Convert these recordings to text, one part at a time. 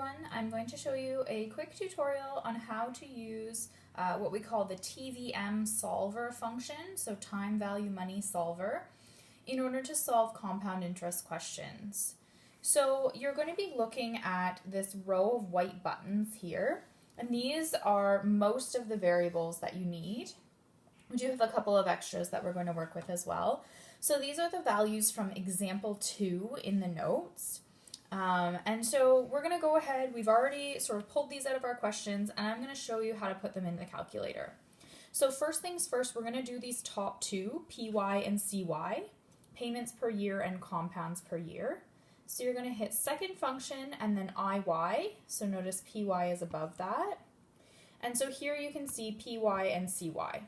everyone. I'm going to show you a quick tutorial on how to use what we call the TVM solver function, so time value money solver, in order to solve compound interest questions. So you're going to be looking at this row of white buttons here, and these are most of the variables that you need. We do have a couple of extras that we're going to work with as well. So these are the values from example 2 in the notes. And so we're going to go ahead, we've already sort of pulled these out of our questions, and I'm going to show you how to put them in the calculator. So first things first, we're going to do these top two, PY and CY, payments per year and compounds per year. So you're going to hit second function and then IY, so notice PY is above that. And so here you can see PY and CY.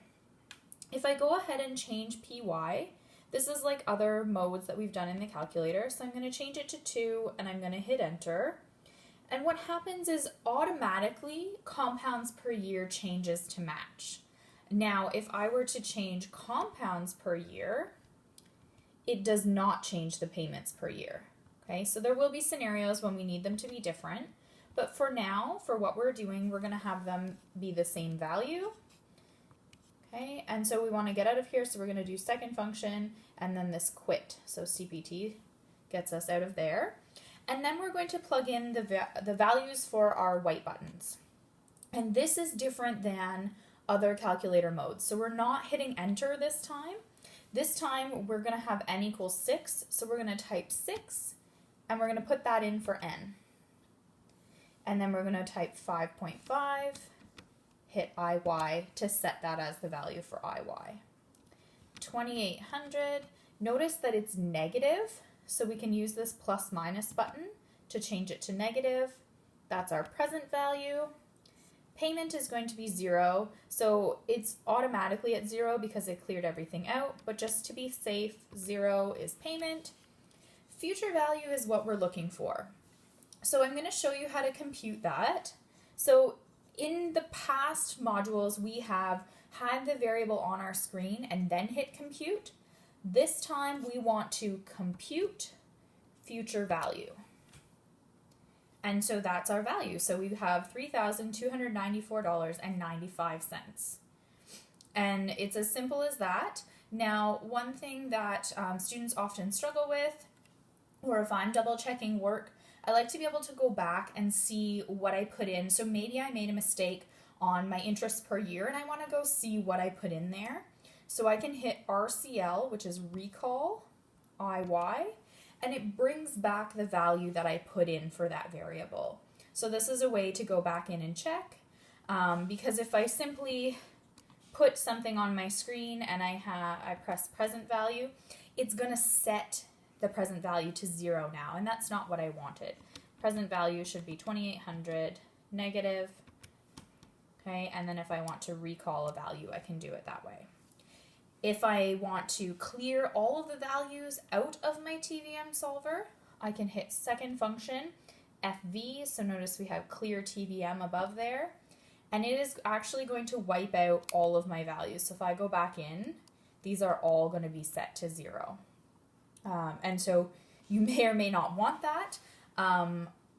If I go ahead and change PY, this is like other modes that we've done in the calculator, so I'm going to change it to 2 and I'm going to hit enter. And what happens is automatically compounds per year changes to match. Now, if I were to change compounds per year, it does not change the payments per year. Okay, so there will be scenarios when we need them to be different, but for now, for what we're doing, we're going to have them be the same value. Okay, and so we want to get out of here, so we're going to do second function and then this quit. So CPT gets us out of there. And then we're going to plug in the values for our white buttons. And this is different than other calculator modes. So we're not hitting enter this time. This time we're going to have n equals 6, so we're going to type 6 and we're going to put that in for n. And then we're going to type 5.5. Hit IY to set that as the value for IY. 2800, notice that it's negative, so we can use this plus minus button to change it to negative. That's our present value. Payment is going to be 0, so it's automatically at 0 because it cleared everything out, but just to be safe, 0 is payment. Future value is what we're looking for. So I'm going to show you how to compute that. So in the past modules, we have had the variable on our screen and then hit compute. This time we want to compute future value. And so that's our value. So we have $3,294.95. And it's as simple as that. Now, one thing that students often struggle with, or if I'm double checking work, I like to be able to go back and see what I put in. So maybe I made a mistake on my interest per year and I want to go see what I put in there. So I can hit RCL, which is recall, IY, and it brings back the value that I put in for that variable. So this is a way to go back in and check, because if I simply put something on my screen and I press present value, it's going to set the present value to 0 now, and that's not what I wanted. Present value should be 2800 negative, okay, and then if I want to recall a value, I can do it that way. If I want to clear all of the values out of my TVM solver, I can hit second function, FV, so notice we have clear TVM above there, and it is actually going to wipe out all of my values. So if I go back in, these are all going to be set to 0. And so you may or may not want that.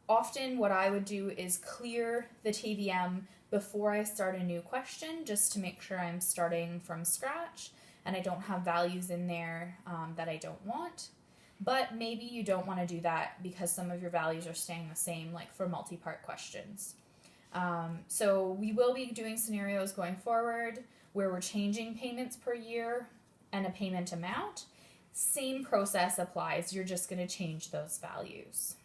Often what I would do is clear the TVM before I start a new question, just to make sure I'm starting from scratch and I don't have values in there that I don't want. But maybe you don't want to do that because some of your values are staying the same, like for multi-part questions. So we will be doing scenarios going forward where we're changing payments per year and a payment amount. Same process applies, you're just going to change those values.